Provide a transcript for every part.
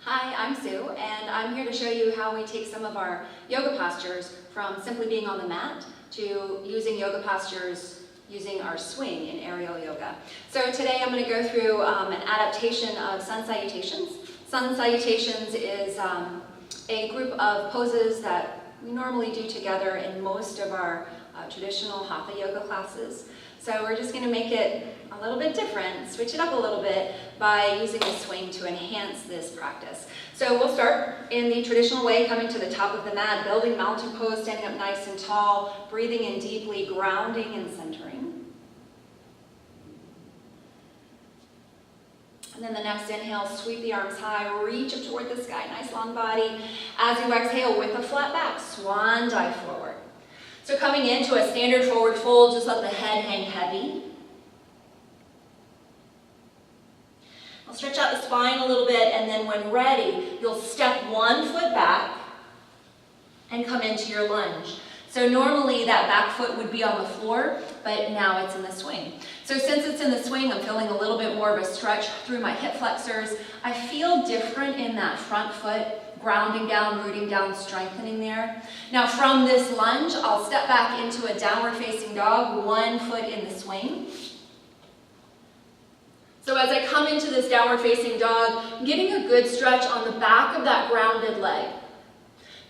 Hi, I'm Sue, and I'm here to show you how we take some of our yoga postures from simply being on the mat to using yoga postures using our swing in aerial yoga. So today I'm going to go through an adaptation of sun salutations. Sun salutations is a group of poses that we normally do together in most of our traditional hatha yoga classes. So we're just going to make it a little bit different, switch it up a little bit by using the swing to enhance this practice. So we'll start in the traditional way, coming to the top of the mat, building mountain pose, standing up nice and tall, breathing in deeply, grounding and centering. And then the next inhale, sweep the arms high, reach up toward the sky, nice long body. As you exhale with a flat back, swan dive forward. So coming into a standard forward fold, just let the head hang heavy. I'll stretch out the spine a little bit, and then when ready, you'll step one foot back and come into your lunge. So normally that back foot would be on the floor, but now it's in the swing. So since it's in the swing, I'm feeling a little bit more of a stretch through my hip flexors. I feel different in that front foot, grounding down, rooting down, strengthening there. Now from this lunge, I'll step back into a downward facing dog, one foot in the swing. So as I come into this downward facing dog, I'm getting a good stretch on the back of that grounded leg.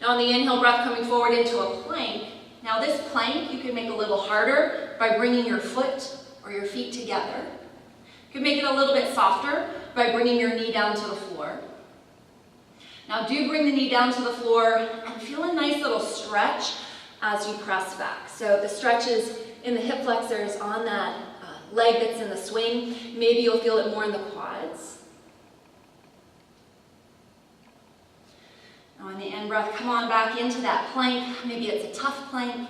Now on the inhale breath, coming forward into a plank. Now this plank you can make a little harder by bringing your foot or your feet together. You can make it a little bit softer by bringing your knee down to the floor. Now do bring the knee down to the floor and feel a nice little stretch as you press back. So the stretch is in the hip flexors on that leg that's in the swing. Maybe you'll feel it more in the quads. Now on the in breath, come on back into that plank. Maybe it's a tough plank.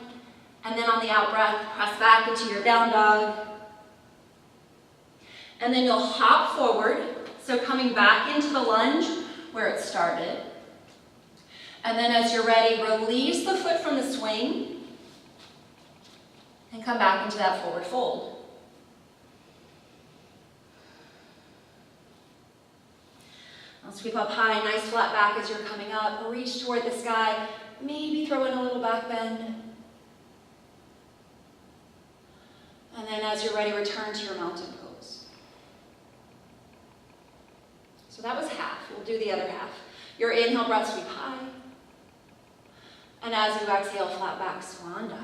And then on the out breath, press back into your down dog. And then you'll hop forward. So coming back into the lunge where it started. And then as you're ready, release the foot from the swing and come back into that forward fold. I'll sweep up high, nice flat back as you're coming up. Reach toward the sky, maybe throw in a little back bend. And then as you're ready, return to your mountain pose. So that was half. We'll do the other half. Your inhale breath, sweep high. And as you exhale, flat back, swan dive.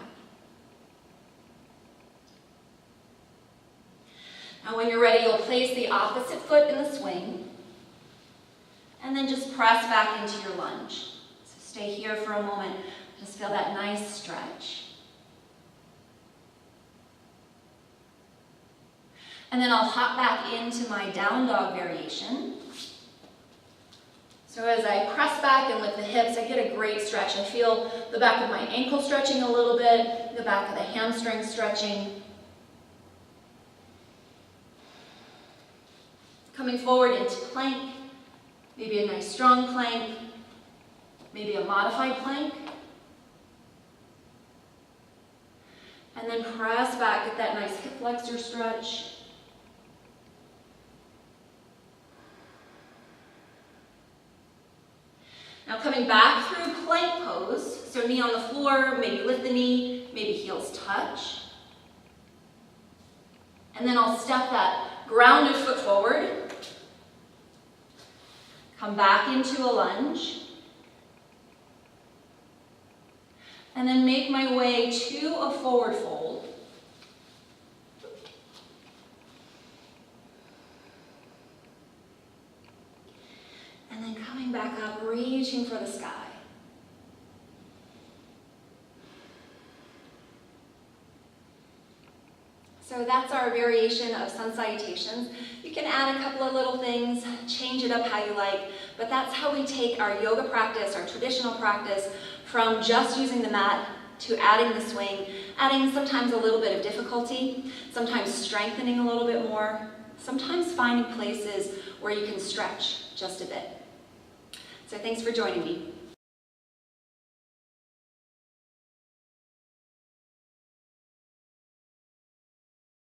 Now when you're ready, you'll place the opposite foot in the swing. And then just press back into your lunge. So stay here for a moment. Just feel that nice stretch. And then I'll hop back into my down dog variation. So as I press back and lift the hips, I get a great stretch. I feel the back of my ankle stretching a little bit, the back of the hamstring stretching. Coming forward into plank. Maybe a nice strong plank, maybe a modified plank. And then press back, get that nice hip flexor stretch. Now coming back through plank pose, so knee on the floor, maybe lift the knee, maybe heels touch. And then I'll step that grounded foot forward. Come back into a lunge. And then make my way to a forward fold. And then coming back up, reaching for the sky. So that's our variation of sun salutations. You can add a couple of little things, change it up how you like, but that's how we take our yoga practice, our traditional practice, from just using the mat to adding the swing, adding sometimes a little bit of difficulty, sometimes strengthening a little bit more, sometimes finding places where you can stretch just a bit. So thanks for joining me.